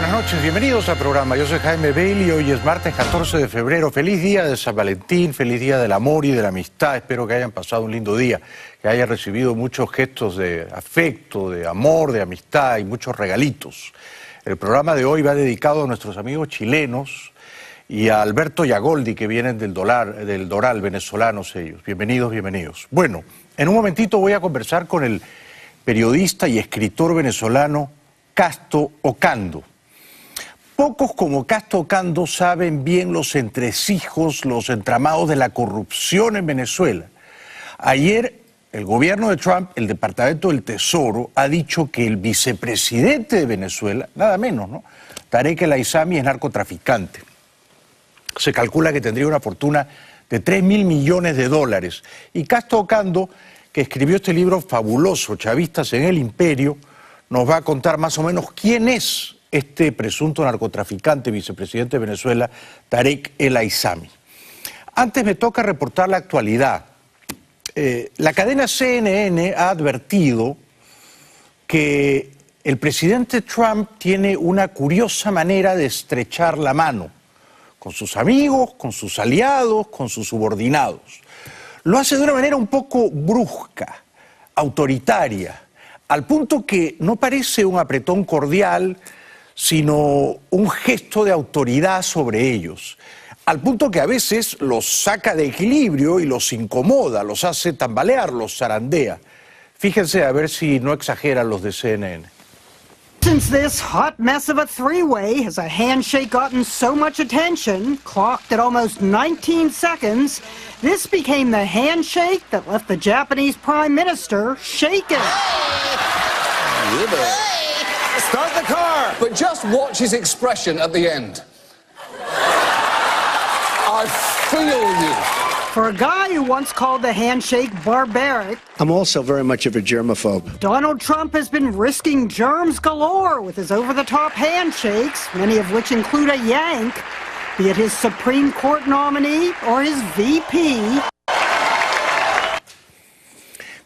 buenas noches, bienvenidos al programa. Yo soy Jaime Bailey, hoy es martes 14 de febrero. Feliz día de San Valentín, feliz día del amor y de la amistad. Espero que hayan pasado un lindo día, que hayan recibido muchos gestos de afecto, de amor, de amistad y muchos regalitos. El programa de hoy va dedicado a nuestros amigos chilenos y a Alberto Yagoldi, que vienen del Doral, venezolanos ellos. Bienvenidos, bienvenidos. Bueno, en un momentito voy a conversar con el periodista y escritor venezolano Casto Ocando. Pocos como Casto Ocando saben bien los entresijos, los entramados de la corrupción en Venezuela. Ayer, el gobierno de Trump, el Departamento del Tesoro, ha dicho que el vicepresidente de Venezuela, nada menos, ¿no?, Tarek El Aissami, es narcotraficante. Se calcula que tendría una fortuna de $3.000 millones. Y Casto Ocando, que escribió este libro fabuloso, Chavistas en el Imperio, nos va a contar más o menos quién es este presunto narcotraficante vicepresidente de Venezuela, Tarek El Aissami. Antes me toca reportar la actualidad. La cadena CNN ha advertido que el presidente Trump tiene una curiosa manera de estrechar la mano con sus amigos, con sus aliados, con sus subordinados. Lo hace de una manera un poco brusca, autoritaria, al punto que no parece un apretón cordial, sino un gesto de autoridad sobre ellos, al punto que a veces los saca de equilibrio y los incomoda, los hace tambalear, los zarandea. Fíjense a ver si no exageran los de CNN. Since this hot mess of a three-way has a handshake gotten so much attention, clocked at almost 19 seconds, this became the handshake that left the Japanese Prime Minister shaken. Start the car! But just watch his expression at the end. I feel you. For a guy who once called the handshake barbaric, I'm also very much of a germaphobe. Donald Trump has been risking germs galore with his over-the-top handshakes, many of which include a yank, be it his Supreme Court nominee or his VP.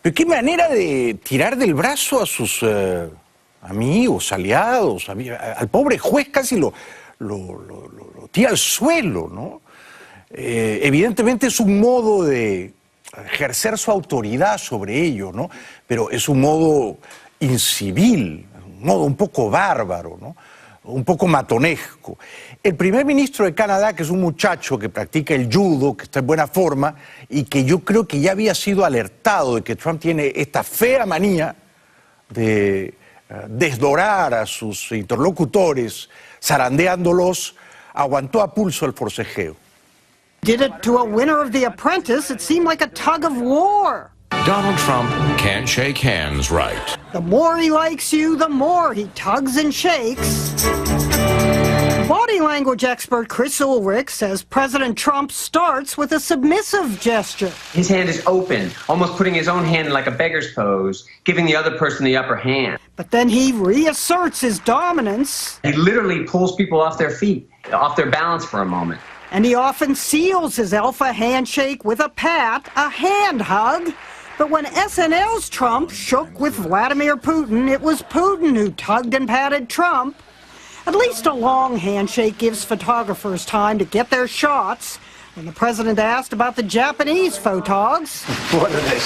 Pero qué manera de tirar del brazo a sus amigos, aliados, al pobre juez casi lo tira al suelo, ¿no? Evidentemente es un modo de ejercer su autoridad sobre ellos, ¿no? Pero es un modo incivil, un modo un poco bárbaro, ¿no?, un poco matonesco. El primer ministro de Canadá, que es un muchacho que practica el judo, que está en buena forma y que yo creo que ya había sido alertado de que Trump tiene esta fea manía de desdorar a sus interlocutores, zarandeándolos, aguantó a pulso el forcejeo. Did it to a winner of The Apprentice. It seemed like a tug of war. Donald Trump can't shake hands right. The more he likes you, the more he tugs and shakes. Body language expert Chris Ulrich says President Trump starts with a submissive gesture. His hand is open, almost putting his own hand in like a beggar's pose, giving the other person the upper hand. But then he reasserts his dominance. He literally pulls people off their feet, off their balance for a moment. And he often seals his alpha handshake with a pat, a hand hug. But when SNL's Trump shook with Vladimir Putin, it was Putin who tugged and patted Trump. At least a long handshake gives photographers time to get their shots. When the president asked about the Japanese photogs, What are they?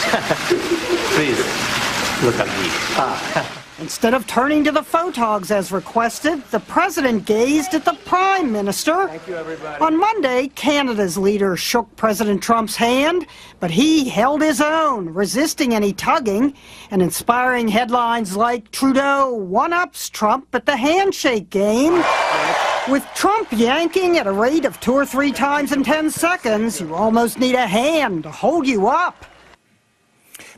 Please, look at me. instead of turning to the photogs as requested, the president gazed at the prime minister. Thank you, everybody. On Monday, Canada's leader shook President Trump's hand, but he held his own, resisting any tugging and inspiring headlines like Trudeau one-ups Trump at the handshake game. With Trump yanking at a rate of 2 or 3 times in 10 seconds, you almost need a hand to hold you up.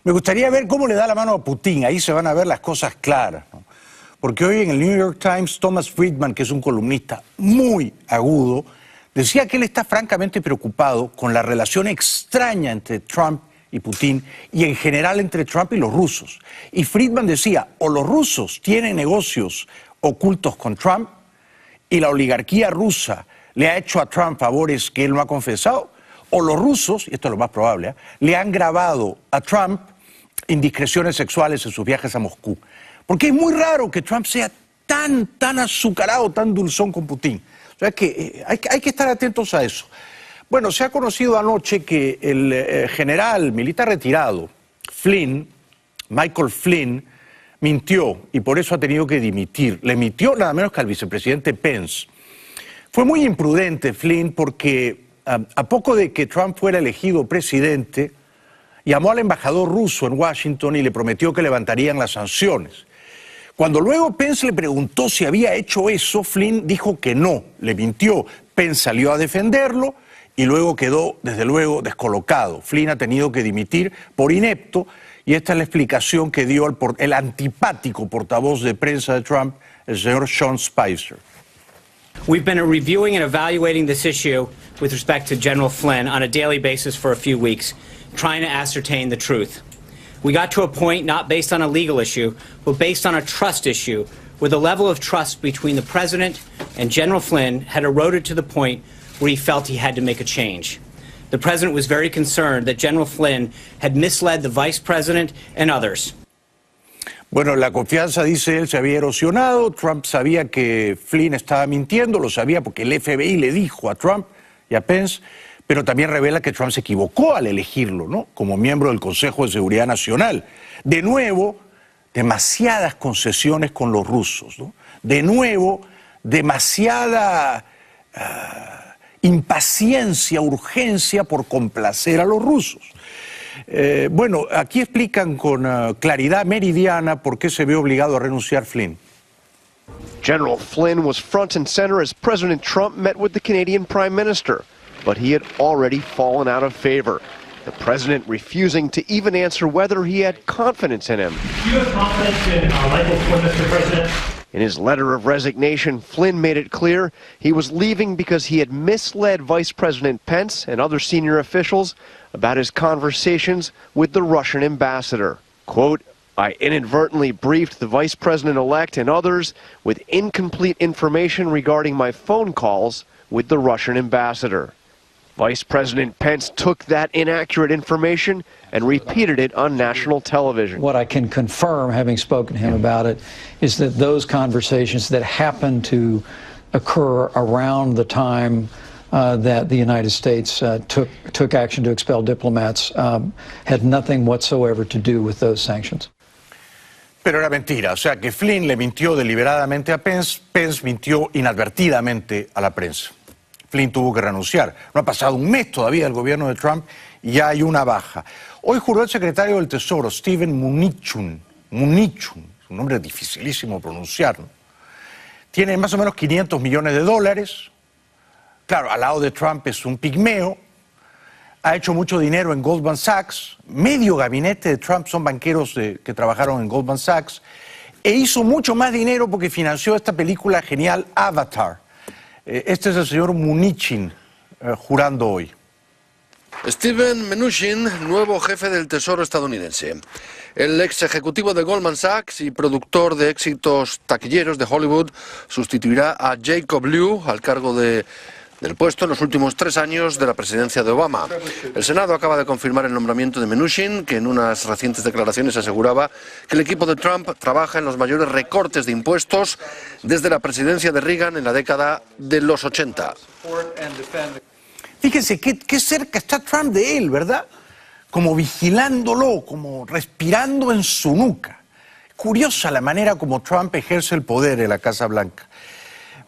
Me gustaría ver cómo le da la mano a Putin, ahí se van a ver las cosas claras, ¿no? Porque hoy en el New York Times, Thomas Friedman, que es un columnista muy agudo, decía que él está francamente preocupado con la relación extraña entre Trump y Putin y en general entre Trump y los rusos. Y Friedman decía, o los rusos tienen negocios ocultos con Trump y la oligarquía rusa le ha hecho a Trump favores que él no ha confesado, o los rusos, y esto es lo más probable, le han grabado a Trump indiscreciones sexuales en sus viajes a Moscú. Porque es muy raro que Trump sea tan azucarado, tan dulzón con Putin. O sea que hay que estar atentos a eso. Bueno, se ha conocido anoche que el general militar retirado, Flynn, Michael Flynn, mintió y por eso ha tenido que dimitir. Le mintió nada menos que al vicepresidente Pence. Fue muy imprudente Flynn porque a poco de que Trump fuera elegido presidente, llamó al embajador ruso en Washington y le prometió que levantarían las sanciones. Cuando luego Pence le preguntó si había hecho eso, Flynn dijo que no, le mintió. Pence salió a defenderlo y luego quedó, desde luego, descolocado. Flynn ha tenido que dimitir por inepto y esta es la explicación que dio el antipático portavoz de prensa de Trump, el señor Sean Spicer. We've been reviewing and evaluating this issue with respect to General Flynn on a daily basis for a few weeks, trying to ascertain the truth. We got to a point not based on a legal issue, but based on a trust issue, where the level of trust between the President and General Flynn had eroded to the point where he felt he had to make a change. The President was very concerned that General Flynn had misled the Vice President and others. Bueno, la confianza, dice él, se había erosionado. Trump sabía que Flynn estaba mintiendo, lo sabía porque el FBI le dijo a Trump y a Pence, pero también revela que Trump se equivocó al elegirlo, ¿no?, como miembro del Consejo de Seguridad Nacional. De nuevo, demasiadas concesiones con los rusos, ¿no? De nuevo, demasiada impaciencia, urgencia por complacer a los rusos. Bueno, aquí explican con claridad meridiana por qué se ve obligado a renunciar Flynn. General Flynn was front and center as President Trump met with the Canadian Prime Minister, but he had already fallen out of favor. The president refusing to even answer whether he had confidence in him. Do you have confidence in Michael Flynn, Mr. President? In his letter of resignation, Flynn made it clear he was leaving because he had misled Vice President Pence and other senior officials about his conversations with the Russian ambassador. Quote, I inadvertently briefed the Vice President-elect and others with incomplete information regarding my phone calls with the Russian ambassador. Vice President Pence took that inaccurate information and repeated it on national television. What I can confirm, having spoken to him about it, is that those conversations that happened to occur around the time that the United States took action to expel diplomats had nothing whatsoever to do with those sanctions. Pero era mentira, o sea que Flynn le mintió deliberadamente a Pence, Pence mintió inadvertidamente a la prensa. Flynn tuvo que renunciar. No ha pasado un mes todavía del gobierno de Trump y ya hay una baja. Hoy juró el secretario del Tesoro, Steven Mnuchin, un nombre dificilísimo pronunciar, ¿no? Tiene más o menos $500 millones. Claro, al lado de Trump es un pigmeo. Ha hecho mucho dinero en Goldman Sachs. Medio gabinete de Trump son banqueros que trabajaron en Goldman Sachs. E hizo mucho más dinero porque financió esta película genial Avatar. Este es el señor Mnuchin jurando hoy. Steven Mnuchin, nuevo jefe del Tesoro estadounidense. El ex ejecutivo de Goldman Sachs y productor de éxitos taquilleros de Hollywood sustituirá a Jacob Lew al cargo del puesto en los últimos 3 años de la presidencia de Obama. El Senado acaba de confirmar el nombramiento de Mnuchin, que en unas recientes declaraciones aseguraba que el equipo de Trump trabaja en los mayores recortes de impuestos desde la presidencia de Reagan en la década de los 80. Fíjense qué cerca está Trump de él, ¿verdad? Como vigilándolo, como respirando en su nuca. Curiosa la manera como Trump ejerce el poder en la Casa Blanca.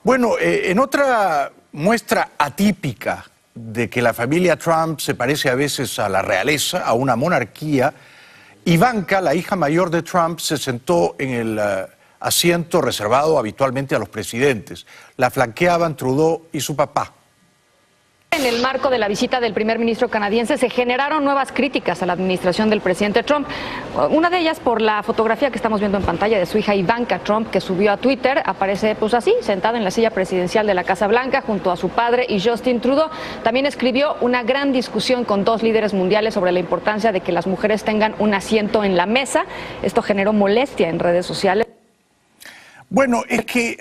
Bueno, en otra muestra atípica de que la familia Trump se parece a veces a la realeza, a una monarquía, Ivanka, la hija mayor de Trump, se sentó en el asiento reservado habitualmente a los presidentes. La flanqueaban Trudeau y su papá. En el marco de la visita del primer ministro canadiense se generaron nuevas críticas a la administración del presidente Trump. Una de ellas por la fotografía que estamos viendo en pantalla de su hija Ivanka Trump, que subió a Twitter. Aparece pues así, sentada en la silla presidencial de la Casa Blanca junto a su padre y Justin Trudeau. También escribió una gran discusión con 2 líderes mundiales sobre la importancia de que las mujeres tengan un asiento en la mesa. Esto generó molestia en redes sociales. Bueno, es que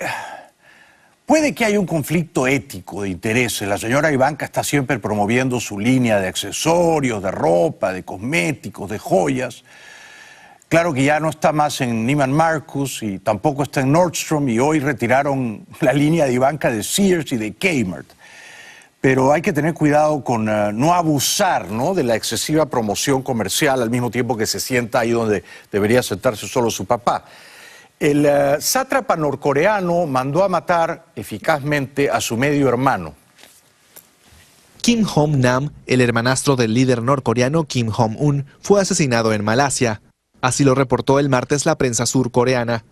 puede que haya un conflicto ético de intereses. La señora Ivanka está siempre promoviendo su línea de accesorios, de ropa, de cosméticos, de joyas. Claro que ya no está más en Neiman Marcus y tampoco está en Nordstrom, y hoy retiraron la línea de Ivanka de Sears y de Kmart. Pero hay que tener cuidado con no abusar, ¿no?, de la excesiva promoción comercial al mismo tiempo que se sienta ahí donde debería sentarse solo su papá. El sátrapa norcoreano mandó a matar eficazmente a su medio hermano. Kim Jong-nam, el hermanastro del líder norcoreano Kim Jong-un, fue asesinado en Malasia. Así lo reportó el martes la prensa surcoreana.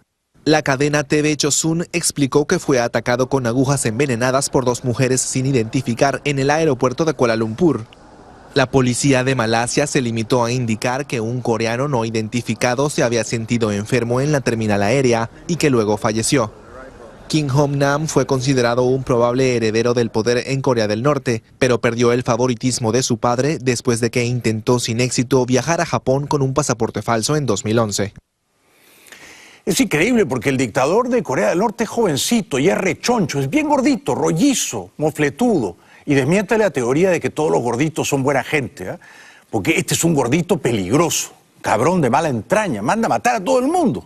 La cadena TV Chosun explicó que fue atacado con agujas envenenadas por dos mujeres sin identificar en el aeropuerto de Kuala Lumpur. La policía de Malasia se limitó a indicar que un coreano no identificado se había sentido enfermo en la terminal aérea y que luego falleció. Kim Jong-nam fue considerado un probable heredero del poder en Corea del Norte, pero perdió el favoritismo de su padre después de que intentó sin éxito viajar a Japón con un pasaporte falso en 2011. Es increíble porque el dictador de Corea del Norte es jovencito y es rechoncho, es bien gordito, rollizo, mofletudo, y desmiente la teoría de que todos los gorditos son buena gente, ¿eh? Porque este es un gordito peligroso, cabrón de mala entraña, manda a matar a todo el mundo.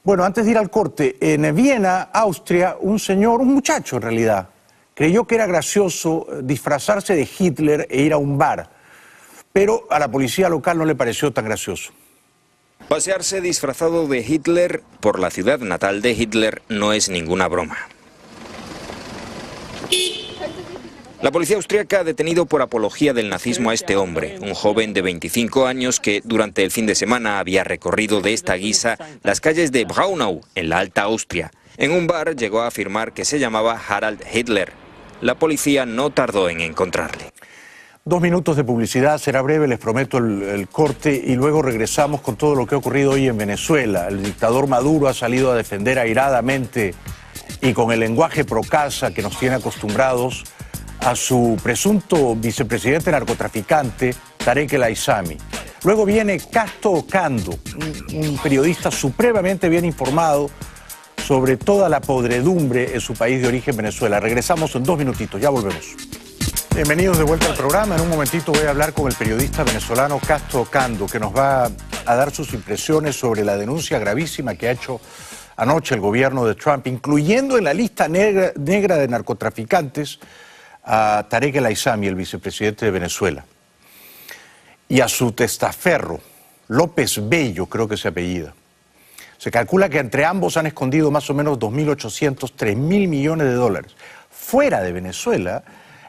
Bueno, antes de ir al corte, en Viena, Austria, un muchacho en realidad, creyó que era gracioso disfrazarse de Hitler e ir a un bar, pero a la policía local no le pareció tan gracioso. Pasearse disfrazado de Hitler por la ciudad natal de Hitler no es ninguna broma. La policía austríaca ha detenido por apología del nazismo a este hombre, un joven de 25 años que durante el fin de semana había recorrido de esta guisa las calles de Braunau, en la Alta Austria. En un bar llegó a afirmar que se llamaba Harald Hitler. La policía no tardó en encontrarle. 2 minutos de publicidad, será breve, les prometo el corte, y luego regresamos con todo lo que ha ocurrido hoy en Venezuela. El dictador Maduro ha salido a defender airadamente y con el lenguaje procasa que nos tiene acostumbrados a su presunto vicepresidente narcotraficante, Tarek El Aissami. Luego viene Casto Ocando, un periodista supremamente bien informado sobre toda la podredumbre en su país de origen, Venezuela. Regresamos en 2 minutitos, ya volvemos. Bienvenidos de vuelta al programa. En un momentito voy a hablar con el periodista venezolano Casto Ocando, que nos va a dar sus impresiones sobre la denuncia gravísima que ha hecho anoche el gobierno de Trump, incluyendo en la lista negra de narcotraficantes a Tarek El Aissami, el vicepresidente de Venezuela, y a su testaferro, López Bello, creo que se apellida. Se calcula que entre ambos han escondido más o menos 2.800, 3.000 millones de dólares fuera de Venezuela,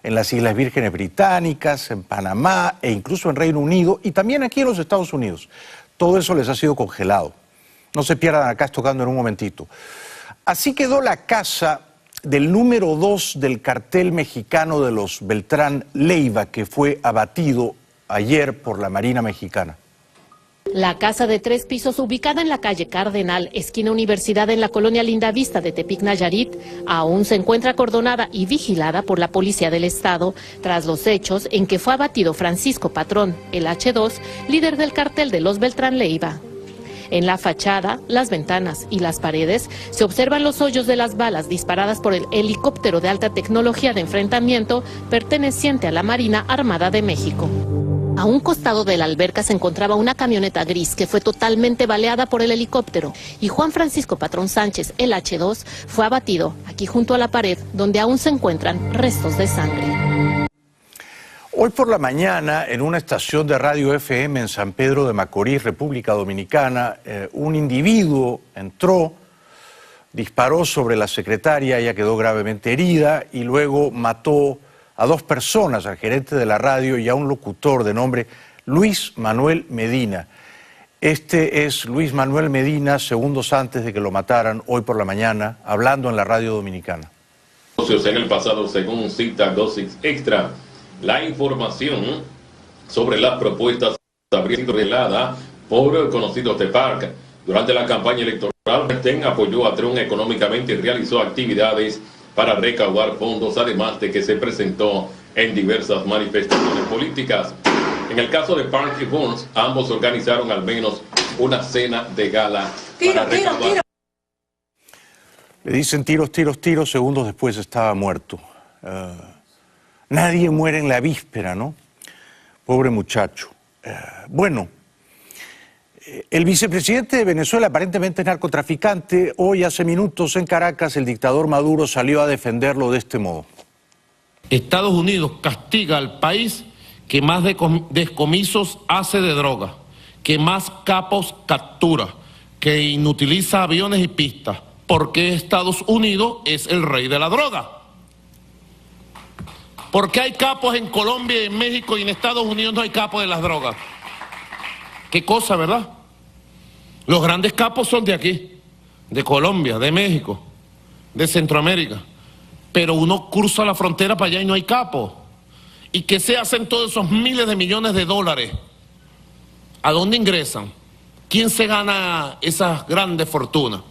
en las Islas Vírgenes Británicas, en Panamá e incluso en Reino Unido y también aquí en los Estados Unidos. Todo eso les ha sido congelado. No se pierdan acá, tocando en un momentito. Así quedó la casa del número 2 del cartel mexicano de los Beltrán Leiva, que fue abatido ayer por la Marina Mexicana. La casa de 3 pisos ubicada en la calle Cardenal, esquina Universidad en la colonia Lindavista de Tepic, Nayarit, aún se encuentra acordonada y vigilada por la Policía del Estado tras los hechos en que fue abatido Francisco Patrón, el H2, líder del cartel de los Beltrán Leiva. En la fachada, las ventanas y las paredes se observan los hoyos de las balas disparadas por el helicóptero de alta tecnología de enfrentamiento perteneciente a la Marina Armada de México. A un costado de la alberca se encontraba una camioneta gris que fue totalmente baleada por el helicóptero, y Juan Francisco Patrón Sánchez, el H2, fue abatido aquí junto a la pared donde aún se encuentran restos de sangre. Hoy por la mañana, en una estación de radio FM en San Pedro de Macorís, República Dominicana, un individuo entró, disparó sobre la secretaria, ella quedó gravemente herida y luego mató a 2 personas, al gerente de la radio y a un locutor de nombre Luis Manuel Medina. Este es Luis Manuel Medina, segundos antes de que lo mataran, hoy por la mañana, hablando en la radio dominicana. En el pasado, según cita Gossip Extra, la información sobre las propuestas habría sido revelada por conocidos de FARC. Durante la campaña electoral, Ten apoyó a Trump económicamente y realizó actividades para recaudar fondos, además de que se presentó en diversas manifestaciones políticas. En el caso de Park y Burns, ambos organizaron al menos una cena de gala para recaudar. Le dicen tiros, tiros, tiros, segundos después estaba muerto. Nadie muere en la víspera, ¿no? Pobre muchacho. Bueno, El vicepresidente de Venezuela aparentemente es narcotraficante. Hoy, hace minutos, en Caracas, el dictador Maduro salió a defenderlo de este modo. Estados Unidos castiga al país que más descomisos hace de droga, que más capos captura, que inutiliza aviones y pistas, porque Estados Unidos es el rey de la droga. ¿Por qué hay capos en Colombia, en México y en Estados Unidos no hay capos de las drogas? Qué cosa, ¿verdad? Los grandes capos son de aquí, de Colombia, de México, de Centroamérica. Pero uno cruza la frontera para allá y no hay capos. ¿Y qué se hacen todos esos miles de millones de dólares? ¿A dónde ingresan? ¿Quién se gana esas grandes fortunas?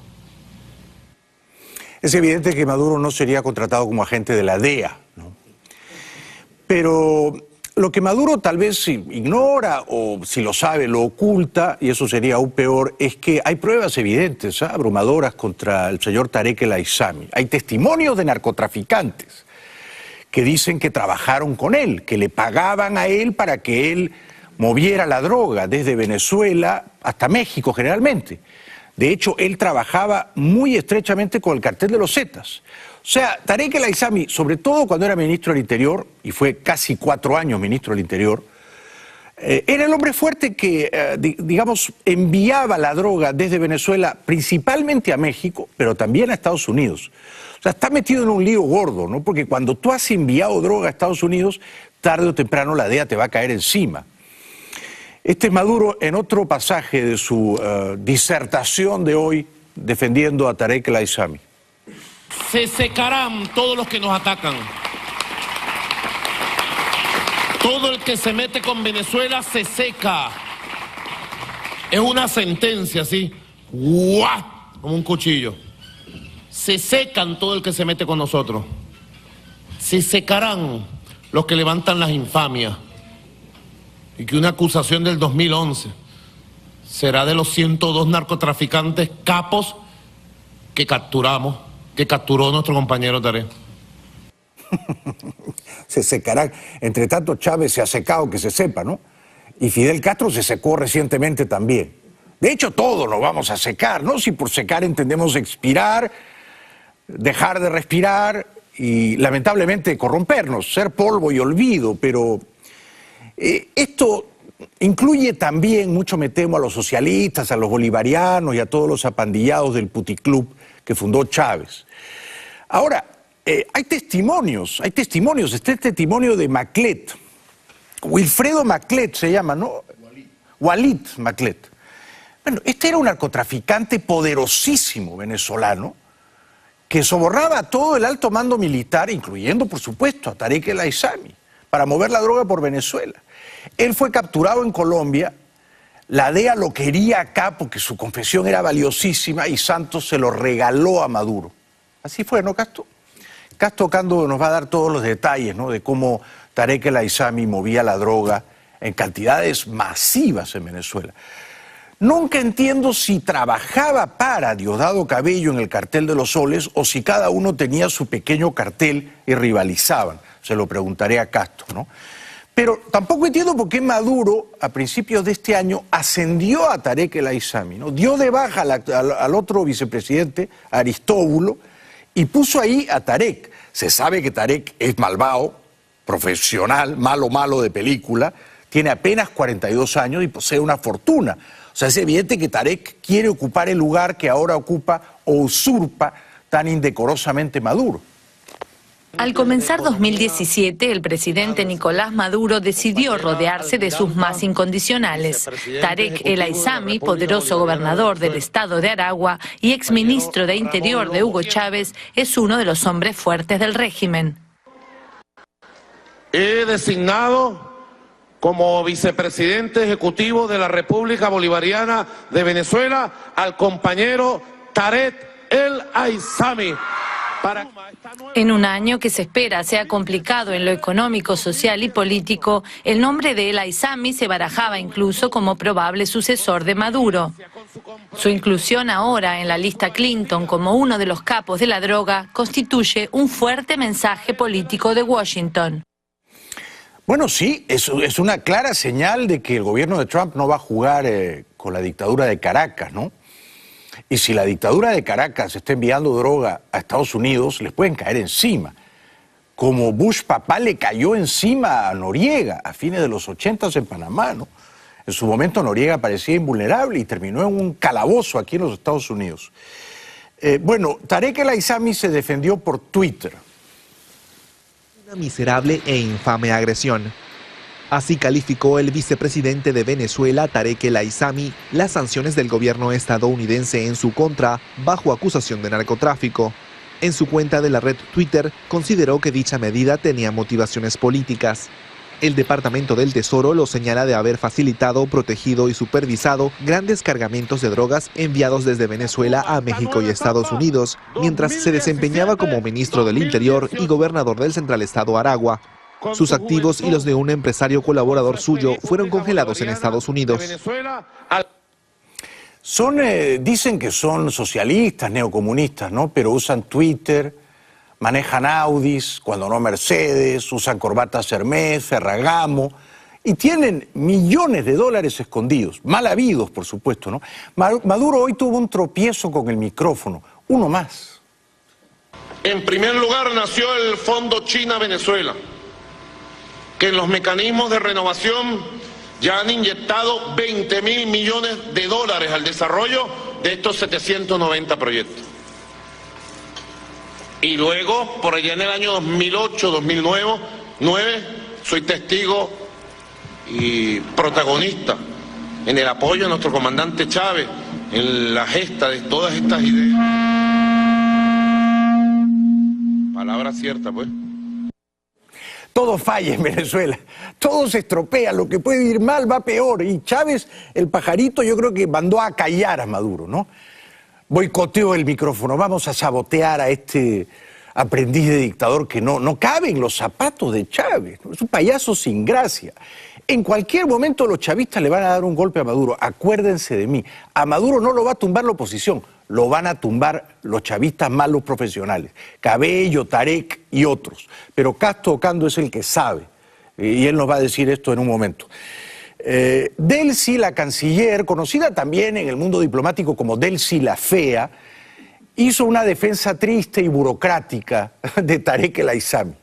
Es evidente que Maduro no sería contratado como agente de la DEA, ¿no? Pero lo que Maduro tal vez ignora o si lo sabe lo oculta, y eso sería aún peor, es que hay pruebas evidentes, abrumadoras contra el señor Tarek El Aissami. Hay testimonios de narcotraficantes que dicen que trabajaron con él, que le pagaban a él para que él moviera la droga desde Venezuela hasta México generalmente. De hecho, él trabajaba muy estrechamente con el cartel de los Zetas. O sea, Tarek El Aissami, sobre todo cuando era ministro del Interior, y fue casi 4 años ministro del Interior, era el hombre fuerte que, digamos, enviaba la droga desde Venezuela principalmente a México, pero también a Estados Unidos. O sea, está metido en un lío gordo, ¿no? Porque cuando tú has enviado droga a Estados Unidos, tarde o temprano la DEA te va a caer encima. Este es Maduro en otro pasaje de su disertación de hoy defendiendo a Tarek El Aissami. Se secarán todos los que nos atacan. Todo el que se mete con Venezuela se seca. Es una sentencia así, ¡guau!, como un cuchillo. Se secan todo el que se mete con nosotros. Se secarán los que levantan las infamias. Y que una acusación del 2011 será de los 102 narcotraficantes capos que capturamos, que capturó nuestro compañero Tarek. Se secarán. Entre tanto, Chávez se ha secado, que se sepa, ¿no? Y Fidel Castro se secó recientemente también. De hecho, todos nos vamos a secar, ¿no? Si por secar entendemos expirar, dejar de respirar y, lamentablemente, corrompernos, ser polvo y olvido, pero esto incluye también, mucho me temo, a los socialistas, a los bolivarianos y a todos los apandillados del puticlub que fundó Chávez. Ahora, hay testimonios. Está el testimonio de Maclet. Wilfredo Maclet se llama, ¿no? Walid Maclet. Bueno, este era un narcotraficante poderosísimo venezolano que sobornaba a todo el alto mando militar, incluyendo, por supuesto, a Tarek El Aissami, para mover la droga por Venezuela. Él fue capturado en Colombia, la DEA lo quería acá porque su confesión era valiosísima y Santos se lo regaló a Maduro. Así fue, ¿no, Castro? Castro Cando nos va a dar todos los detalles, ¿no?, de cómo Tarek El Aissami movía la droga en cantidades masivas en Venezuela. Nunca entiendo si trabajaba para Diosdado Cabello en el cartel de los Soles o si cada uno tenía su pequeño cartel y rivalizaban. Se lo preguntaré a Castro, ¿no? Pero tampoco entiendo por qué Maduro, a principios de este año, ascendió a Tarek El Aissami, ¿no? Dio de baja al otro vicepresidente, Aristóbulo, y puso ahí a Tarek. Se sabe que Tarek es malvado, profesional, malo de película, tiene apenas 42 años y posee una fortuna. O sea, es evidente que Tarek quiere ocupar el lugar que ahora ocupa o usurpa tan indecorosamente Maduro. Al comenzar 2017, el presidente Nicolás Maduro decidió rodearse de sus más incondicionales. Tarek El Aissami, poderoso gobernador del estado de Aragua y exministro de Interior de Hugo Chávez, es uno de los hombres fuertes del régimen. He designado como vicepresidente ejecutivo de la República Bolivariana de Venezuela al compañero Tarek El Aissami. En un año que se espera sea complicado en lo económico, social y político, el nombre de El Aissami se barajaba incluso como probable sucesor de Maduro. Su inclusión ahora en la lista Clinton como uno de los capos de la droga constituye un fuerte mensaje político de Washington. Bueno, sí, es una clara señal de que el gobierno de Trump no va a jugar con la dictadura de Caracas, ¿no? Y si la dictadura de Caracas está enviando droga a Estados Unidos, les pueden caer encima. Como Bush papá le cayó encima a Noriega a fines de los 80s en Panamá, ¿no? En su momento Noriega parecía invulnerable y terminó en un calabozo aquí en los Estados Unidos. Bueno, Tarek El Aissami se defendió por Twitter. Una miserable e infame agresión. Así calificó el vicepresidente de Venezuela, Tarek El Aissami, las sanciones del gobierno estadounidense en su contra bajo acusación de narcotráfico. En su cuenta de la red Twitter, consideró que dicha medida tenía motivaciones políticas. El Departamento del Tesoro lo señala de haber facilitado, protegido y supervisado grandes cargamentos de drogas enviados desde Venezuela a México y Estados Unidos, mientras se desempeñaba como ministro del Interior y gobernador del Central Estado Aragua. Sus activos y los de un empresario colaborador suyo fueron congelados en Estados Unidos. Dicen que son socialistas, neocomunistas, ¿no? Pero usan Twitter, manejan Audis, cuando no Mercedes, usan corbatas Hermès, Ferragamo, y tienen millones de dólares escondidos, mal habidos, por supuesto, ¿no? Maduro hoy tuvo un tropiezo con el micrófono, uno más. En primer lugar nació el Fondo China-Venezuela, que en los mecanismos de renovación ya han inyectado 20.000 millones de dólares al desarrollo de estos 790 proyectos. Y luego, por allá en el año 2008, 2009, soy testigo y protagonista en el apoyo a nuestro comandante Chávez, en la gesta de todas estas ideas. Palabra cierta, pues. Todo falla en Venezuela, todo se estropea, lo que puede ir mal va peor. Y Chávez, el pajarito, yo creo que mandó a callar a Maduro, ¿no? Boicoteó el micrófono, vamos a sabotear a este aprendiz de dictador que no cabe en los zapatos de Chávez, ¿no? Es un payaso sin gracia. En cualquier momento los chavistas le van a dar un golpe a Maduro, acuérdense de mí. A Maduro no lo va a tumbar la oposición, lo van a tumbar los chavistas más los profesionales, Cabello, Tarek y otros. Pero Castro Ocando es el que sabe, y él nos va a decir esto en un momento. Delcy, la canciller, conocida también en el mundo diplomático como Delcy la Fea, hizo una defensa triste y burocrática de Tarek El Aissami.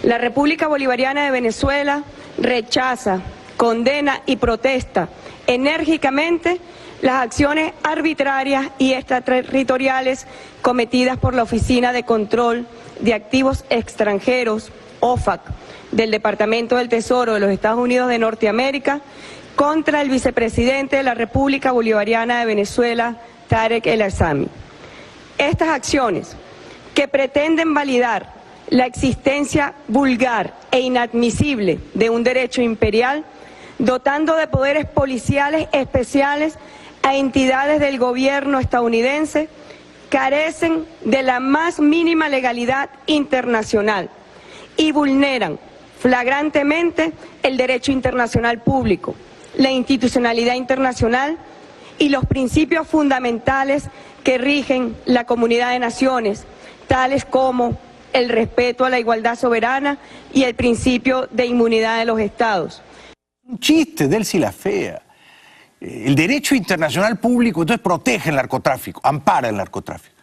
La República Bolivariana de Venezuela rechaza, condena y protesta enérgicamente las acciones arbitrarias y extraterritoriales cometidas por la Oficina de Control de Activos Extranjeros, OFAC, del Departamento del Tesoro de los Estados Unidos de Norteamérica contra el vicepresidente de la República Bolivariana de Venezuela, Tarek El Aissami. Estas acciones, que pretenden validar la existencia vulgar e inadmisible de un derecho imperial, dotando de poderes policiales especiales a entidades del gobierno estadounidense, carecen de la más mínima legalidad internacional y vulneran flagrantemente el derecho internacional público, la institucionalidad internacional y los principios fundamentales que rigen la comunidad de naciones, tales como el respeto a la igualdad soberana y el principio de inmunidad de los estados. Un chiste, Delcy la Fea. El derecho internacional público entonces protege el narcotráfico, ampara el narcotráfico.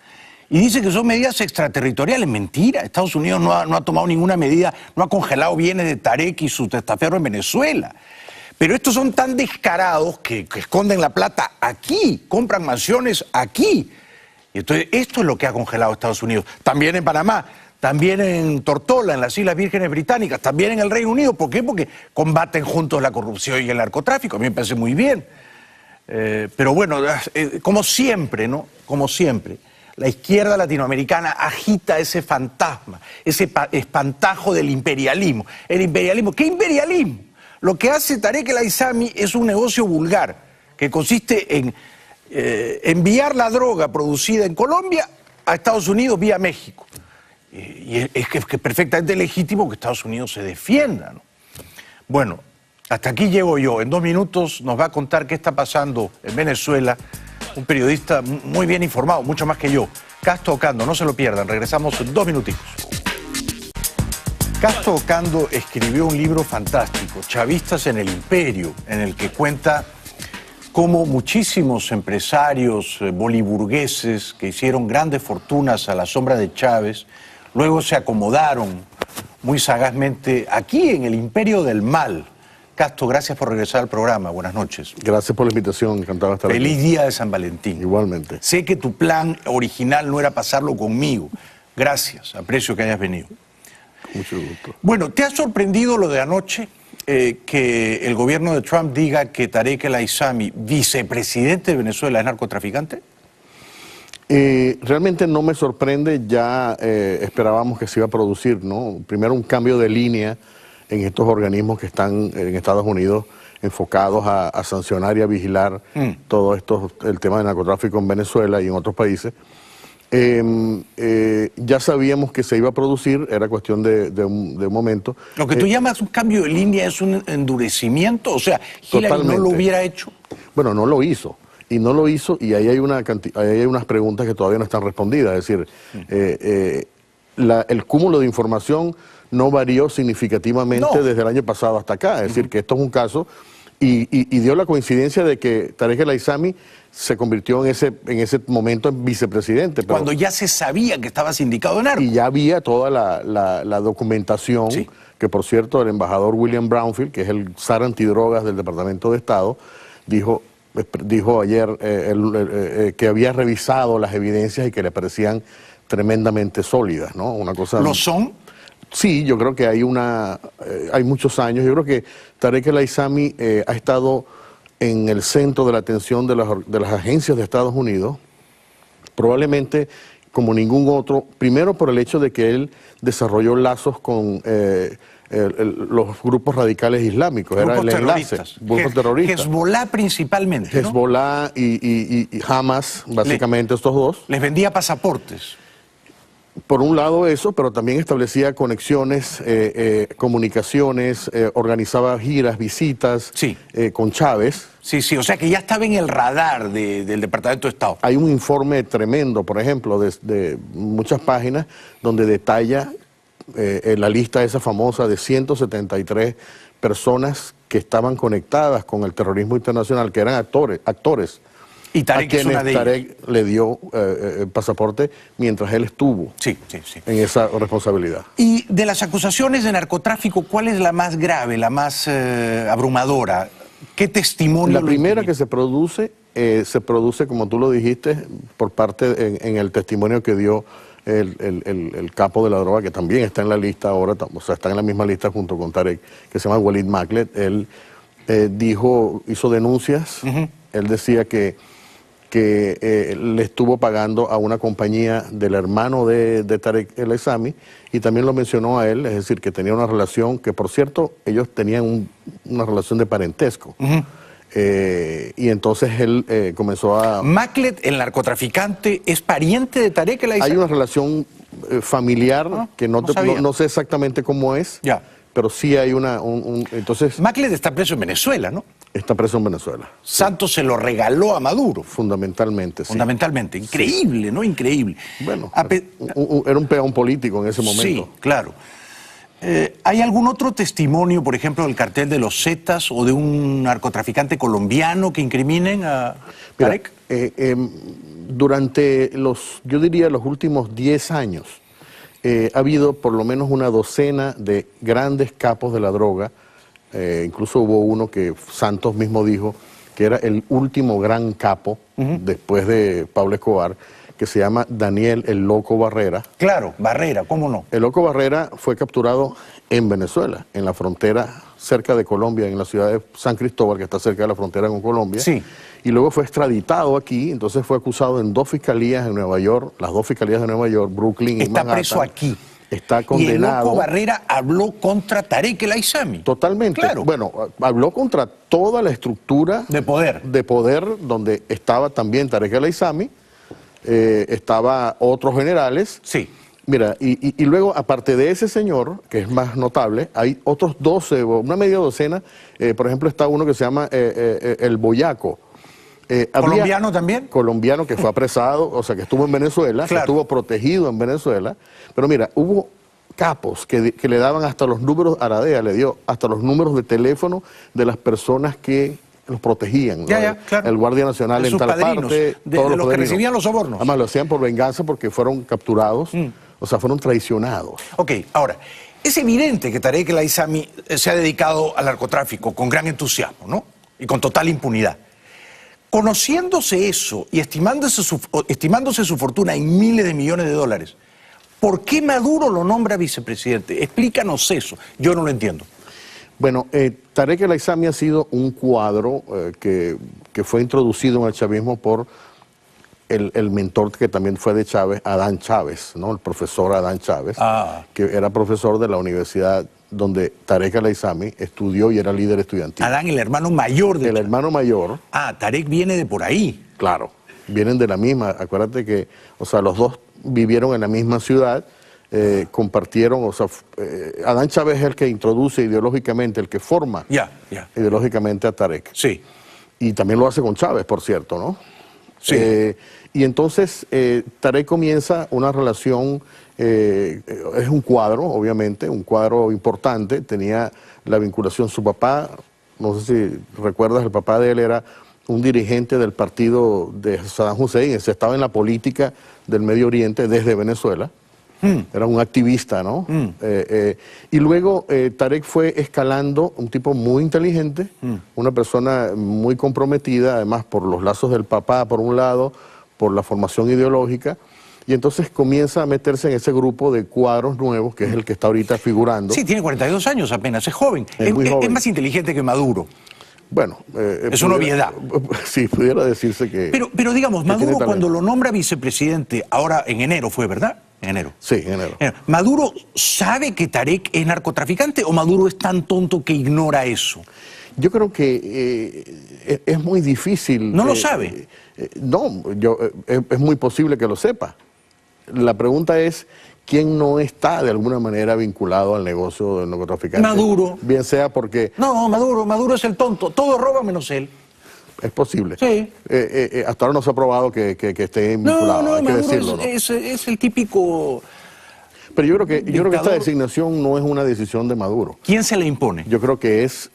Y dice que son medidas extraterritoriales. Mentira, Estados Unidos no ha tomado ninguna medida, no ha congelado bienes de Tarek y su testaferro en Venezuela. Pero estos son tan descarados que esconden la plata aquí, compran mansiones aquí. Y entonces esto es lo que ha congelado Estados Unidos. También en Panamá, también en Tortola, en las Islas Vírgenes Británicas, también en el Reino Unido. ¿Por qué? Porque combaten juntos la corrupción y el narcotráfico. A mí me parece muy bien. Pero bueno, como siempre, ¿no? Como siempre, la izquierda latinoamericana agita ese fantasma, ese espantajo del imperialismo. El imperialismo, ¿qué imperialismo? Lo que hace Tarek El Aissami es un negocio vulgar, que consiste en enviar la droga producida en Colombia a Estados Unidos vía México. Y es que es perfectamente legítimo que Estados Unidos se defienda, ¿no? Bueno, hasta aquí llego yo. En 2 minutos nos va a contar qué está pasando en Venezuela un periodista muy bien informado, mucho más que yo, Castro Ocando. No se lo pierdan, regresamos en 2 minutitos. Casto Ocando escribió un libro fantástico, Chavistas en el Imperio, en el que cuenta cómo muchísimos empresarios boliburgueses que hicieron grandes fortunas a la sombra de Chávez, luego se acomodaron muy sagazmente aquí en el Imperio del Mal. Casto, gracias por regresar al programa. Buenas noches. Gracias por la invitación, encantado de estar aquí. Feliz día de San Valentín. Igualmente. Sé que tu plan original no era pasarlo conmigo. Gracias, aprecio que hayas venido. Mucho gusto. Bueno, ¿te ha sorprendido lo de anoche? Que el gobierno de Trump diga que Tarek El Aissami, vicepresidente de Venezuela, es narcotraficante? Realmente no me sorprende, ya esperábamos que se iba a producir, ¿no? Primero un cambio de línea en estos organismos que están en Estados Unidos enfocados a sancionar y a vigilar todo esto, el tema del narcotráfico en Venezuela y en otros países. Ya sabíamos que se iba a producir, era cuestión de un momento. Lo que tú llamas un cambio de línea es un endurecimiento, o sea, Hillary no lo hubiera hecho. Bueno, no lo hizo. Y no lo hizo, y ahí hay unas preguntas que todavía no están respondidas. Es decir, el cúmulo de información no varió significativamente desde el año pasado hasta acá. Es decir, que esto es un caso, y dio la coincidencia de que Tarek El Aissami se convirtió en ese momento en vicepresidente. Cuando ya se sabía que estaba sindicado de narco. Y ya había toda la documentación, que por cierto el embajador William Brownfield, que es el zar antidrogas del Departamento de Estado, dijo ayer que había revisado las evidencias y que le parecían tremendamente sólidas, ¿no? Una cosa. ¿Lo son? Sí, yo creo que hay muchos años. Yo creo que Tarek El Aissami ha estado en el centro de la atención de las agencias de Estados Unidos, probablemente como ningún otro, primero por el hecho de que él desarrolló lazos con los grupos radicales islámicos, grupos era el terroristas. enlace, grupos terroristas. Hezbollah principalmente, ¿no? Hezbollah y Hamas, básicamente estos dos. Les vendía pasaportes. Por un lado eso, pero también establecía conexiones, comunicaciones, organizaba giras, visitas con Chávez. Sí, sí, o sea que ya estaba en el radar del Departamento de Estado. Hay un informe tremendo, por ejemplo, de muchas páginas, donde detalla la lista esa famosa de 173 personas que estaban conectadas con el terrorismo internacional, que eran actores. Y Tarek es una de ellas. Tarek le dio pasaporte mientras él estuvo en esa responsabilidad. Y de las acusaciones de narcotráfico, ¿cuál es la más grave, la más abrumadora? ¿Qué testimonio? La primera que se produce, como tú lo dijiste, por parte en el testimonio que dio el capo de la droga, que también está en la lista ahora, o sea, está en la misma lista junto con Tarek, que se llama Walid Maklet. Él hizo denuncias, él decía que le estuvo pagando a una compañía del hermano de Tarek El Aissami, y también lo mencionó a él, es decir, que tenía una relación, que por cierto, ellos tenían una relación de parentesco. Y entonces él comenzó a... Maklet, el narcotraficante, ¿es pariente de Tarek El Aissami? Hay una relación familiar que no sé exactamente cómo es, pero sí hay entonces... Maklet está preso en Venezuela, ¿no? Está preso en Venezuela. Santos se lo regaló a Maduro. Fundamentalmente, sí. Fundamentalmente. Increíble, ¿no? Increíble. Bueno, era un peón político en ese momento. Sí, claro. ¿Hay algún otro testimonio, por ejemplo, del cartel de los Zetas o de un narcotraficante colombiano que incriminen a Tarek? Durante yo diría, los últimos 10 años, ha habido por lo menos una docena de grandes capos de la droga. Incluso hubo uno que Santos mismo dijo que era el último gran capo después de Pablo Escobar, que se llama Daniel el Loco Barrera. Claro, Barrera, ¿cómo no? El Loco Barrera fue capturado en Venezuela, en la frontera cerca de Colombia, en la ciudad de San Cristóbal, que está cerca de la frontera con Colombia. Sí. Y luego fue extraditado aquí, entonces fue acusado en 2 fiscalías en Nueva York, las 2 fiscalías de Nueva York, Brooklyn y Manhattan. Está preso aquí. Está condenado. Y el Loco Barrera habló contra Tarek El Aissami. Totalmente. Claro. Bueno, habló contra toda la estructura de poder donde estaba también Tarek El Aissami, estaba otros generales. Sí. Mira, y luego, aparte de ese señor, que es más notable, hay otros 12, una media docena. Por ejemplo, está uno que se llama El Boyaco. ¿Colombiano también? Colombiano, que fue apresado, o sea, que estuvo en Venezuela, que estuvo protegido en Venezuela. Pero mira, hubo capos que le daban hasta los números, Aradea le dio hasta los números de teléfono de las personas que los protegían, ¿no? Claro. El Guardia Nacional de en sus tal padrinos, parte, de los que recibían los sobornos. Además lo hacían por venganza porque fueron capturados, o sea, fueron traicionados. Ok, ahora, es evidente que Tarek El Aissami se ha dedicado al narcotráfico con gran entusiasmo, ¿no? Y con total impunidad. Conociéndose eso y estimándose su fortuna en miles de millones de dólares, ¿por qué Maduro lo nombra vicepresidente? Explícanos eso, yo no lo entiendo. Bueno, Tarek El Aissami ha sido un cuadro que fue introducido en el chavismo por el mentor que también fue de Chávez, Adán Chávez, ¿no? El profesor Adán Chávez, que era profesor de la universidad donde Tarek El Aissami estudió y era líder estudiantil. Adán, el hermano mayor de El hermano mayor. Tarek viene de por ahí. Claro, vienen de la misma. Acuérdate que, o sea, los dos vivieron en la misma ciudad, compartieron, o sea, Adán Chávez es el que introduce ideológicamente, el que forma ideológicamente a Tarek. Sí. Y también lo hace con Chávez, por cierto, ¿no? Sí. Y entonces Tarek comienza una relación, es un cuadro, obviamente, un cuadro importante, tenía la vinculación, su papá, no sé si recuerdas, el papá de él era un dirigente del partido de Saddam Hussein, estaba en la política del Medio Oriente desde Venezuela, era un activista, ¿no? Y luego Tarek fue escalando, un tipo muy inteligente, una persona muy comprometida, además por los lazos del papá, por un lado, por la formación ideológica, y entonces comienza a meterse en ese grupo de cuadros nuevos, que es el que está ahorita figurando. Sí, tiene 42 años apenas, es joven. Muy joven. Es más inteligente que Maduro. Bueno, es una obviedad. Sí, pudiera decirse que... Pero digamos, Maduro cuando lo nombra vicepresidente, ahora en enero fue, ¿verdad? En enero. Sí, en enero. ¿Maduro sabe que Tarek es narcotraficante o Maduro es tan tonto que ignora eso? Yo creo que es muy difícil. ¿No lo sabe? No, es muy posible que lo sepa. La pregunta es, ¿quién no está de alguna manera vinculado al negocio del narcotraficante? Maduro. Bien sea porque... No, Maduro es el tonto. Todo roba menos él. Es posible. Sí. Hasta ahora no se ha probado que esté vinculado, hay que decirlo, ¿no? Es el típico... Pero yo creo que esta designación no es una decisión de Maduro. ¿Quién se le impone? Yo creo que es,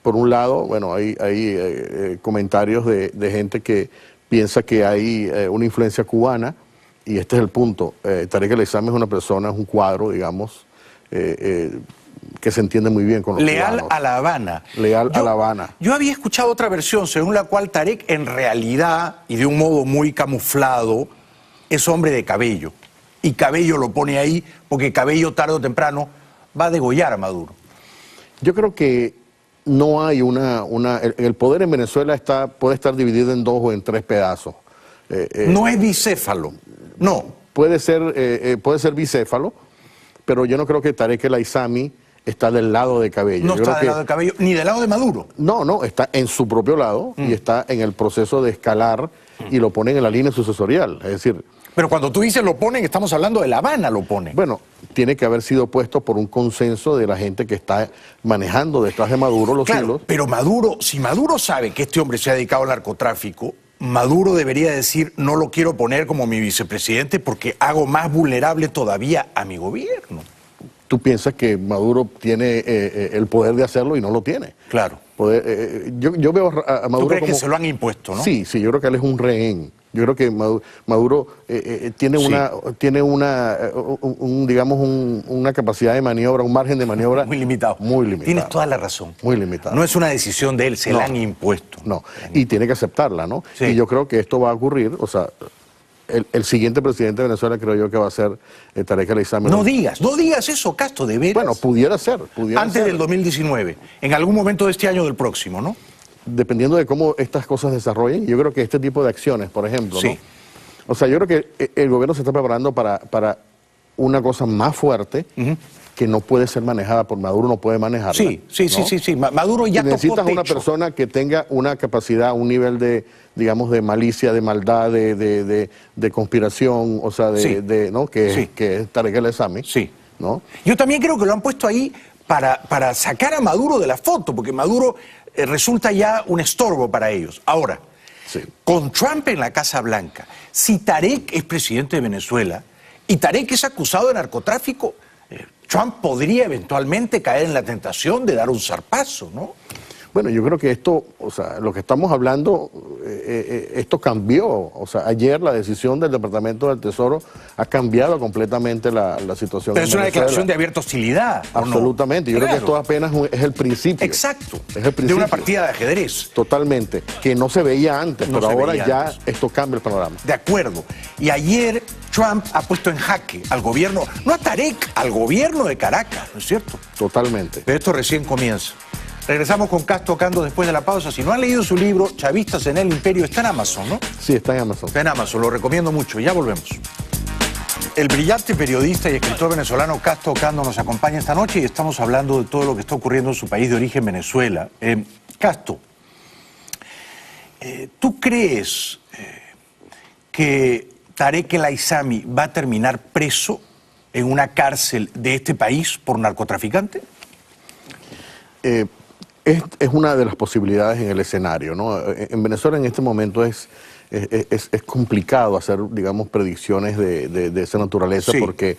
por un lado, bueno, hay comentarios de gente que piensa que hay una influencia cubana, y este es el punto. Tarek El Aissami es una persona, es un cuadro, digamos, que se entiende muy bien con los Leal cubanos. a La Habana. Leal a La Habana. Yo había escuchado otra versión según la cual Tarek en realidad, y de un modo muy camuflado, es hombre de Cabello. Y Cabello lo pone ahí porque Cabello tarde o temprano va a degollar a Maduro. Yo creo que no hay el poder en Venezuela puede estar dividido en 2 o en 3 pedazos. No es bicéfalo, no. Puede ser bicéfalo, pero yo no creo que Tarek El Aissami está del lado de Cabello. No está del lado de Cabello, ni del lado de Maduro. No, está en su propio lado y está en el proceso de escalar y lo ponen en la línea sucesorial. Es decir... Pero cuando tú dices lo ponen, estamos hablando de La Habana lo ponen. Bueno, tiene que haber sido puesto por un consenso de la gente que está manejando detrás de Maduro los hilos. Pero Maduro, si Maduro sabe que este hombre se ha dedicado al narcotráfico, Maduro debería decir, no lo quiero poner como mi vicepresidente porque hago más vulnerable todavía a mi gobierno. Tú piensas que Maduro tiene el poder de hacerlo y no lo tiene. Claro. Yo veo a Maduro. ¿Tú crees como... que se lo han impuesto, no? Sí, yo creo que él es un rehén. Yo creo que Maduro tiene una capacidad de maniobra, un margen de maniobra muy limitado. Muy limitado. Tienes toda la razón. Muy limitado. No es una decisión de él, se la han impuesto. No, y tiene que aceptarla, ¿no? Sí. Y yo creo que esto va a ocurrir, o sea, el siguiente presidente de Venezuela creo yo que va a ser Tarek El Aissami. No digas eso, Castro, de veras. Bueno, pudiera ser. Antes del 2019, en algún momento de este año o del próximo, ¿no? Dependiendo de cómo estas cosas desarrollen, yo creo que este tipo de acciones, por ejemplo, sí. ¿no? O sea, yo creo que el gobierno se está preparando para una cosa más fuerte que no puede ser manejada por Maduro, no puede manejarla. Sí. Maduro ya tocó necesitas techo. una persona que tenga una capacidad, un nivel de, digamos, de malicia, de maldad, de conspiración, o sea, ¿no? Que es Tarek El Aissami. Sí. ¿No? Yo también creo que lo han puesto ahí para sacar a Maduro de la foto, porque Maduro resulta ya un estorbo para ellos. Ahora, con Trump en la Casa Blanca, si Tarek es presidente de Venezuela, y Tarek es acusado de narcotráfico, Trump podría eventualmente caer en la tentación de dar un zarpazo, ¿no? Bueno, yo creo que esto, o sea, lo que estamos hablando, esto cambió. O sea, ayer la decisión del Departamento del Tesoro ha cambiado completamente la situación. Pero es una declaración de abierta hostilidad. Absolutamente. Yo creo que esto apenas es el principio. Exacto. Es el principio. De una partida de ajedrez. Totalmente. Que no se veía antes, No pero se ahora veía ya antes. esto cambia el panorama. De acuerdo. Y ayer Trump ha puesto en jaque al gobierno, no a Tarek, al gobierno de Caracas, ¿no es cierto? Totalmente. Pero esto recién comienza. Regresamos con Cas tocando después de la pausa. Si no han leído su libro, Chavistas en el Imperio, está en Amazon, ¿no? Sí, está en Amazon. Está en Amazon, lo recomiendo mucho. Ya volvemos. El brillante periodista y escritor venezolano Cas Tocando nos acompaña esta noche y estamos hablando de todo lo que está ocurriendo en su país de origen, Venezuela. Casto, ¿tú crees que Tarek El Aissami va a terminar preso en una cárcel de este país por narcotraficante? Es una de las posibilidades en el escenario, ¿no? En Venezuela en este momento es complicado hacer, digamos, predicciones de esa naturaleza, sí, porque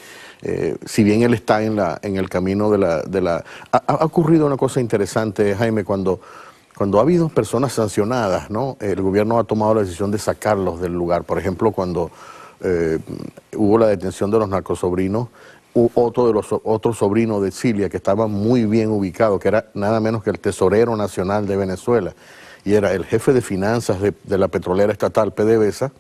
si bien él está en el camino de la... Ha ocurrido una cosa interesante, Jaime, cuando ha habido personas sancionadas, ¿no? El gobierno ha tomado la decisión de sacarlos del lugar. Por ejemplo, cuando hubo la detención de los narcosobrinos, otro sobrino de Cilia que estaba muy bien ubicado, que era nada menos que el tesorero nacional de Venezuela y era el jefe de finanzas de la petrolera estatal PDVSA,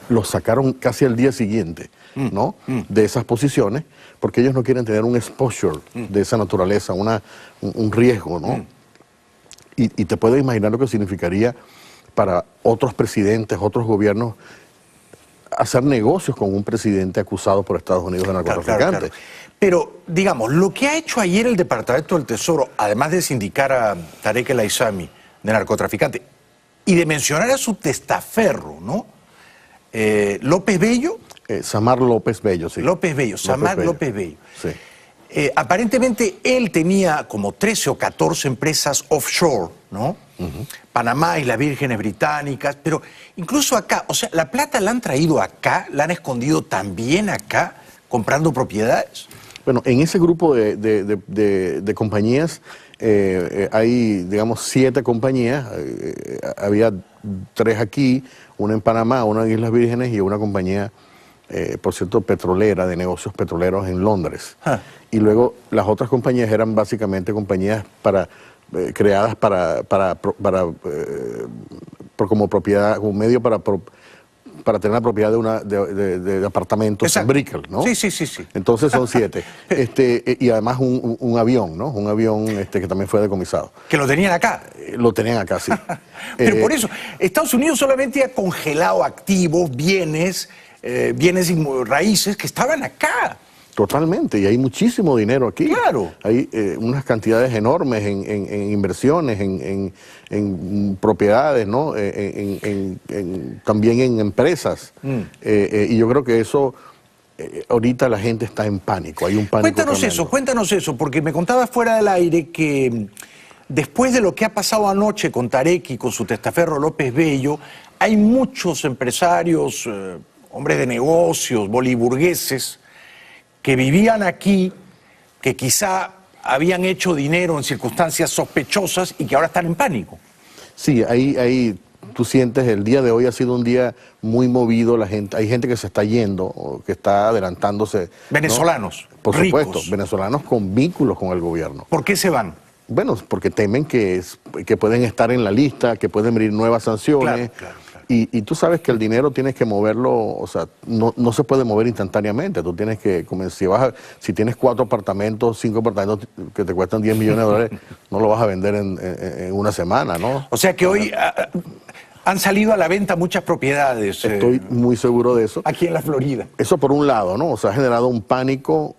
lo sacaron casi al día siguiente, ¿no? De esas posiciones, porque ellos no quieren tener un exposure de esa naturaleza, un riesgo, ¿no? Y te puedes imaginar lo que significaría para otros presidentes, otros gobiernos, hacer negocios con un presidente acusado por Estados Unidos de narcotraficante. Claro. Pero, digamos, lo que ha hecho ayer el Departamento del Tesoro, además de sindicar a Tarek El Aissami de narcotraficante y de mencionar a su testaferro, ¿no? López Bello. Samar López Bello, sí. López Bello, Samar López Bello. Sí. Aparentemente él tenía como 13 o 14 empresas offshore, ¿no? Panamá, Islas Vírgenes Británicas, pero incluso acá, o sea, la plata la han traído acá, la han escondido también acá, comprando propiedades. Bueno, en ese grupo de compañías hay, digamos, 7 compañías. Había 3 aquí, una en Panamá, una en Islas Vírgenes y una compañía, por cierto, petrolera, de negocios petroleros en Londres. Y luego las otras compañías eran básicamente compañías creadas como propiedad, como medio para tener la propiedad de apartamentos en Brickell, ¿no? Sí. Entonces son 7. Y además un avión, ¿no? Un avión que también fue decomisado. ¿Que lo tenían acá? Lo tenían acá, sí. Pero por eso, Estados Unidos solamente ha congelado activos, bienes y raíces que estaban acá. Totalmente, y hay muchísimo dinero aquí. Claro. Hay unas cantidades enormes en inversiones, en propiedades, ¿no? También en empresas. Y yo creo que eso, ahorita la gente está en pánico, hay un pánico tremendo. Cuéntanos eso, porque me contabas fuera del aire que después de lo que ha pasado anoche con Tarek y con su testaferro López Bello, hay muchos empresarios, hombres de negocios, boliburgueses, que vivían aquí, que quizá habían hecho dinero en circunstancias sospechosas y que ahora están en pánico. Sí, ahí tú sientes, el día de hoy ha sido un día muy movido, hay gente que se está yendo, que está adelantándose. Venezolanos, ¿no? Por ricos. supuesto, venezolanos con vínculos con el gobierno. ¿Por qué se van? Bueno, porque temen que pueden estar en la lista, que pueden venir nuevas sanciones. Claro. Y tú sabes que el dinero tienes que moverlo, o sea, no se puede mover instantáneamente. Tú tienes que, si tienes 4 apartamentos, 5 apartamentos que te cuestan $10 millones, no lo vas a vender en una semana, ¿no? O sea que hoy han salido a la venta muchas propiedades. Estoy muy seguro de eso. Aquí en la Florida. Eso por un lado, ¿no? O sea, ha generado un pánico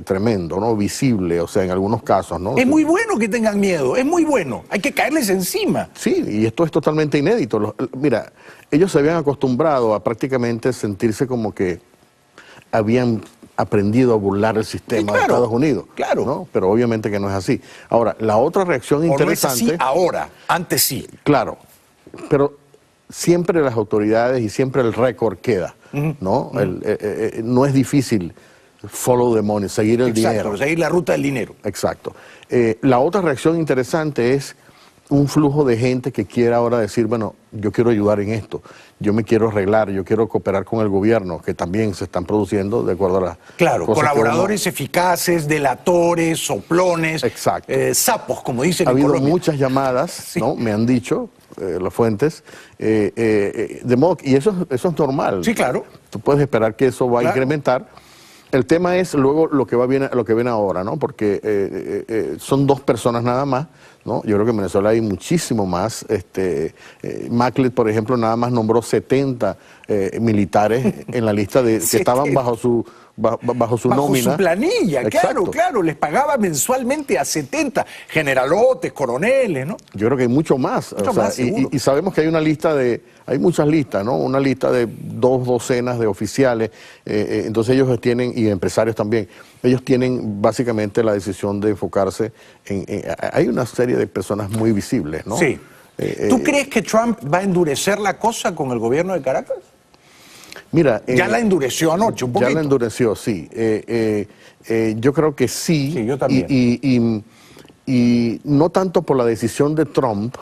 tremendo, ¿no? Visible, o sea, en algunos casos, ¿no? Es muy bueno que tengan miedo, es muy bueno. Hay que caerles encima. Sí, y esto es totalmente inédito. Mira, ellos se habían acostumbrado a prácticamente sentirse como que habían aprendido a burlar el sistema de Estados Unidos. Claro. ¿no? Pero obviamente que no es así. Ahora, la otra reacción interesante... No es así ahora, antes sí. Claro. Pero siempre las autoridades y siempre el récord queda. ¿no? No es difícil follow the money, seguir el dinero. Seguir la ruta del dinero. Exacto. La otra reacción interesante es un flujo de gente que quiere ahora decir, bueno, yo quiero ayudar en esto, yo me quiero arreglar, yo quiero cooperar con el gobierno, que también se están produciendo de acuerdo a las colaboradores eficaces, delatores, soplones, sapos, como dicen en Colombia. Ha habido muchas llamadas, ¿no? Me han dicho las fuentes, de modo, y eso es normal. Sí, claro. Tú puedes esperar que eso va a incrementar. El tema es luego lo que viene ahora, ¿no? Porque son dos personas nada más, ¿no? Yo creo que en Venezuela hay muchísimo más. Maclet, por ejemplo, nada más nombró 70 militares en la lista que estaban bajo su nómina. Bajo su planilla, claro, les pagaba mensualmente a 70 generalotes, coroneles, ¿no? Yo creo que hay mucho más. Y sabemos que hay una lista hay muchas listas, ¿no? Una lista de 2 docenas de oficiales, entonces ellos tienen, y empresarios también, ellos tienen básicamente la decisión de enfocarse hay una serie de personas muy visibles, ¿no? Sí. ¿Tú crees que Trump va a endurecer la cosa con el gobierno de Caracas? Mira, ya la endureció anoche un poquito. Ya la endureció, sí. Yo creo que sí. Sí, yo también. Y no tanto por la decisión de Trump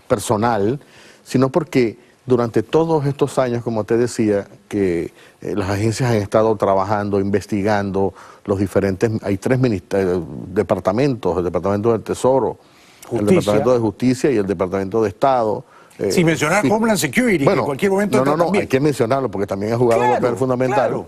personal, sino porque durante todos estos años, como te decía, que las agencias han estado trabajando, investigando los diferentes, hay 3 departamentos, el Departamento del Tesoro, el Departamento de Justicia y el Departamento de Estado. Sin mencionar Homeland Security, bueno, que en cualquier momento no, hay que mencionarlo porque también ha jugado un papel fundamental.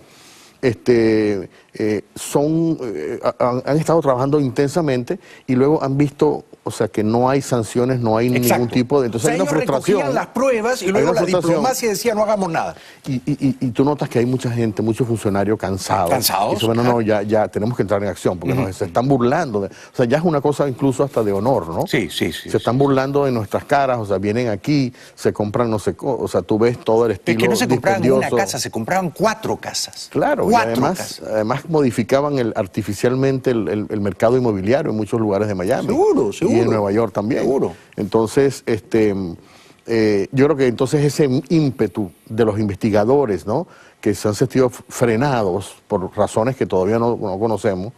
Han estado trabajando intensamente y luego han visto, o sea, que no hay sanciones, no hay ningún tipo de... Entonces hay una frustración. Recogían las pruebas y luego la diplomacia decía no hagamos nada. Y tú notas que hay mucha gente, muchos funcionarios cansados. ¿Cansados? Y dicen, bueno, ya tenemos que entrar en acción porque se están burlando. O sea, ya es una cosa incluso hasta de honor, ¿no? Sí. Se están burlando de nuestras caras, o sea, vienen aquí, se compran no sé, o sea, tú ves todo el estilo. Es que no se compraban una casa, se compraban 4 casas. Claro, y además modificaban artificialmente el mercado inmobiliario en muchos lugares de Miami. Seguro. Y en Nueva York también. Seguro. Entonces, yo creo que entonces ese ímpetu de los investigadores, ¿no? Que se han sentido frenados por razones que todavía no conocemos.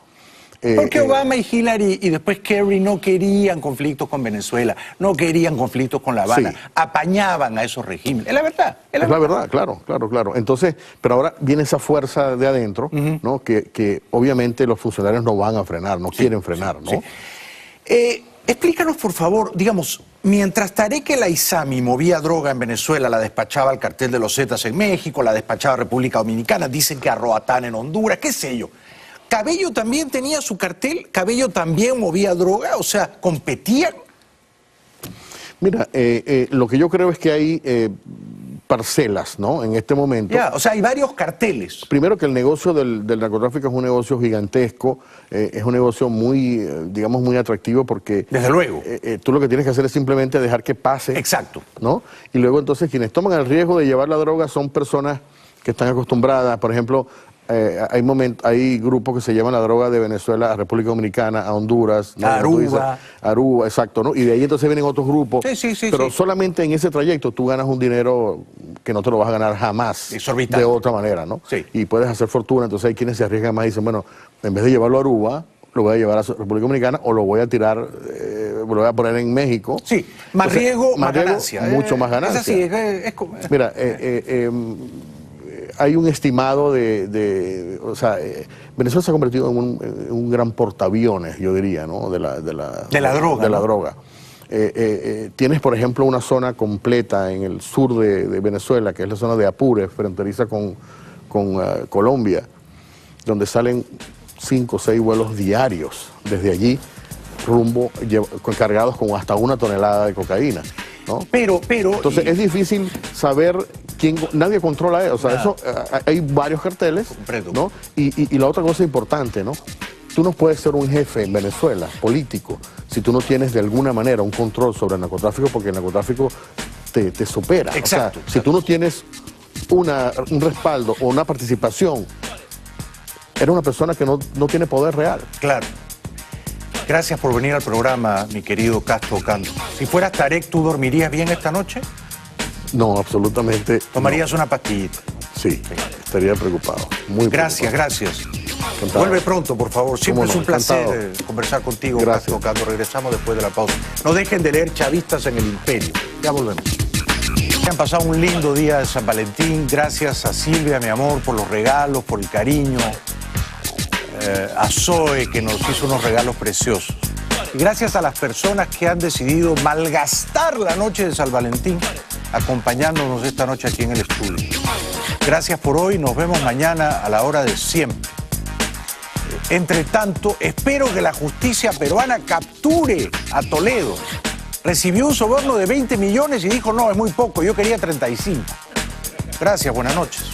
Porque Obama y Hillary y después Kerry no querían conflictos con Venezuela, no querían conflictos con La Habana, apañaban a esos regímenes. Es la verdad. Es la verdad, claro. Entonces, pero ahora viene esa fuerza de adentro, ¿no? Que obviamente los funcionarios no van a frenar, no quieren frenar, ¿no? Explícanos, por favor, digamos, mientras Tarek El Aissami movía droga en Venezuela, la despachaba al cartel de los Zetas en México, la despachaba a República Dominicana, dicen que a Roatán en Honduras, qué sé yo. ¿Cabello también tenía su cartel? ¿Cabello también movía droga? O sea, ¿competían? Mira, lo que yo creo es que hay parcelas, ¿no? En este momento. O sea, hay varios carteles. Primero que el negocio del narcotráfico es un negocio gigantesco, es un negocio muy, digamos, muy atractivo porque... Desde luego. Tú lo que tienes que hacer es simplemente dejar que pase. Exacto. ¿No? Y luego entonces quienes toman el riesgo de llevar la droga son personas que están acostumbradas, por ejemplo... hay grupos que se llevan la droga de Venezuela a República Dominicana, a Honduras, ¿no? Aruba, exacto, ¿no? Y de ahí entonces vienen otros grupos. Pero solamente en ese trayecto tú ganas un dinero que no te lo vas a ganar jamás de otra manera, ¿no? Y puedes hacer fortuna, entonces hay quienes se arriesgan más y dicen, bueno, en vez de llevarlo a Aruba, lo voy a llevar a República Dominicana o lo voy a tirar, lo voy a poner en México. Sí, más riesgo, más ganancia. Mucho más ganancia. Es así, Mira, hay un estimado o sea, Venezuela se ha convertido en un gran portaaviones, yo diría, ¿no? De la droga. Tienes, por ejemplo, una zona completa en el sur de Venezuela, que es la zona de Apure, fronteriza con Colombia, donde salen 5 o 6 vuelos diarios desde allí, cargados con hasta 1 tonelada de cocaína, ¿no? Pero entonces es difícil saber nadie controla eso, o sea, eso, hay varios carteles, ¿no? Y la otra cosa importante, ¿no? Tú no puedes ser un jefe en Venezuela, político, si tú no tienes de alguna manera un control sobre el narcotráfico, porque el narcotráfico te supera. Exacto. O sea, si tú no tienes un respaldo o una participación, eres una persona que no tiene poder real. Claro. Gracias por venir al programa, mi querido Castro Ocando. Si fueras Tarek, ¿tú dormirías bien esta noche? No, absolutamente. ¿Tomarías una pastillita? Sí, estaría preocupado. Muy Gracias, preocupado. gracias. Encantado. Vuelve pronto, por favor. Siempre Cómo es no, un placer encantado. conversar contigo, Gracias. Castro Cando. Regresamos después de la pausa. No dejen de leer Chavistas en el Imperio. Ya volvemos. Han pasado un lindo día de San Valentín. Gracias a Silvia, mi amor, por los regalos, por el cariño. A Zoe, que nos hizo unos regalos preciosos. Y gracias a las personas que han decidido malgastar la noche de San Valentín acompañándonos esta noche aquí en el estudio. Gracias por hoy. Nos vemos mañana a la hora de siempre. Entre tanto, espero que la justicia peruana capture a Toledo. Recibió un soborno de 20 millones y dijo, no, es muy poco, yo quería 35. Gracias, buenas noches.